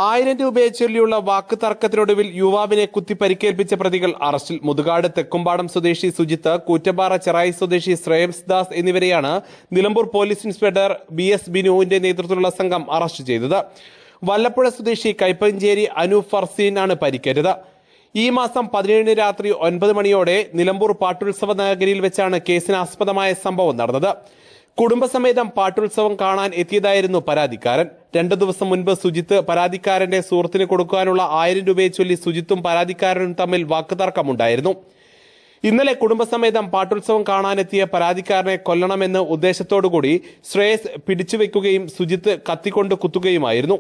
1000 രൂപയെ ചൊല്ലിയുള്ള വാക്ക് തർക്കത്തിനൊടുവിൽ യുവാവിനെ കുത്തി പരിക്കേൽപ്പിച്ച പ്രതികൾ അറസ്റ്റിൽ. മുതുകാട് തെക്കുംപാടം സ്വദേശി സുജിത്ത്, കൂറ്റമ്പാറ ചെറായി സ്വദേശി ശ്രേയസ് ദാസ് എന്നിവരെയാണ് നിലമ്പൂർ പോലീസ് ഇൻസ്പെക്ടർ BS ബിനുവിന്റെ നേതൃത്വത്തിലുള്ള സംഘം അറസ്റ്റ് ചെയ്തത്. വല്ലപ്പുഴ സ്വദേശി കൈപ്പഞ്ചേരി അനു ഫർസീനാണ് പരിക്കേറ്റത്. ഈ മാസം 17 രാത്രി 9 മണിയോടെ നിലമ്പൂർ പാട്ടുത്സവ നഗരിയിൽ വെച്ചാണ് കേസിനാസ്പദമായ സംഭവം നടന്നത്. കുടുംബസമേതം പാട്ടുത്സവം കാണാൻ എത്തിയതായിരുന്നു പരാതിക്കാരൻ. 2 ദിവസം മുൻപ് സുജിത്ത് പരാതിക്കാരന്റെ സുഹൃത്തിന് കൊടുക്കാനുള്ള 1000 രൂപയെ ചൊല്ലി സുജിത്തും പരാതിക്കാരനും തമ്മിൽ വാക്കുതർക്കമുണ്ടായിരുന്നു. ഇന്നലെ കുടുംബസമേതം പാട്ടുത്സവം കാണാനെത്തിയ പരാതിക്കാരനെ കൊല്ലണമെന്ന് ഉദ്ദേശത്തോടുകൂടി ശ്രേയസ് പിടിച്ചുവെക്കുകയും സുജിത്ത് കത്തിക്കൊണ്ട് കുത്തുകയുമായിരുന്നു.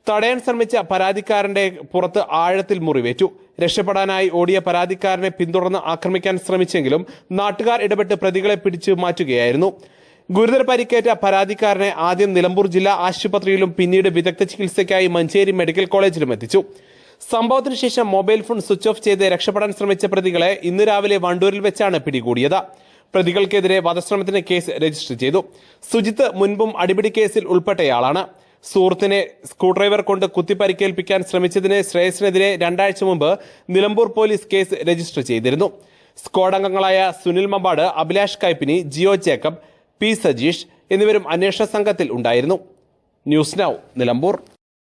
തടയാൻ ശ്രമിച്ച പരാതിക്കാരന്റെ പുറത്ത് ആഴത്തിൽ മുറിവേറ്റു. രക്ഷപ്പെടാനായി ഓടിയ പരാതിക്കാരനെ പിന്തുടർന്ന് ആക്രമിക്കാൻ ശ്രമിച്ചെങ്കിലും നാട്ടുകാർ ഇടപെട്ട് പ്രതികളെ പിടിച്ചു മാറ്റുകയായിരുന്നു. ഗുരുതര പരിക്കേറ്റ പരാതിക്കാരനെ ആദ്യം നിലമ്പൂർ ജില്ലാ ആശുപത്രിയിലും പിന്നീട് വിദഗ്ധ ചികിത്സയ്ക്കായി മഞ്ചേരി മെഡിക്കൽ കോളേജിലും എത്തിച്ചു. സംഭവത്തിനു ശേഷം മൊബൈൽ ഫോൺ സ്വിച്ച് ഓഫ് ചെയ്ത് രക്ഷപ്പെടാൻ ശ്രമിച്ച പ്രതികളെ ഇന്ന് രാവിലെ വണ്ടൂരിൽ വെച്ചാണ് പിടികൂടിയത്. പ്രതികൾക്കെതിരെ വധശ്രമത്തിന് കേസ് രജിസ്റ്റർ ചെയ്തു. സുജിത്ത് മുൻപും അടിപിടി കേസിൽ ഉൾപ്പെട്ടയാളാണ്. സുഹൃത്തിനെ സ്ക്രൂഡ്രൈവർ കൊണ്ട് കുത്തി പരിക്കേൽപ്പിക്കാൻ ശ്രമിച്ചതിന് ശ്രേയസിനെതിരെ 2 ആഴ്ച മുമ്പ് നിലമ്പൂർ പോലീസ് കേസ് രജിസ്റ്റർ ചെയ്തിരുന്നു. സ്ക്വാഡ് അംഗങ്ങളായ സുനിൽ മമ്പാട്, അഭിലാഷ് കൈപ്പിനി, ജിയോ ജേക്കബ്, P സജീഷ് എന്നിവരും അന്വേഷണ സംഘത്തിൽ ഉണ്ടായിരുന്നു. News now, Nilambur.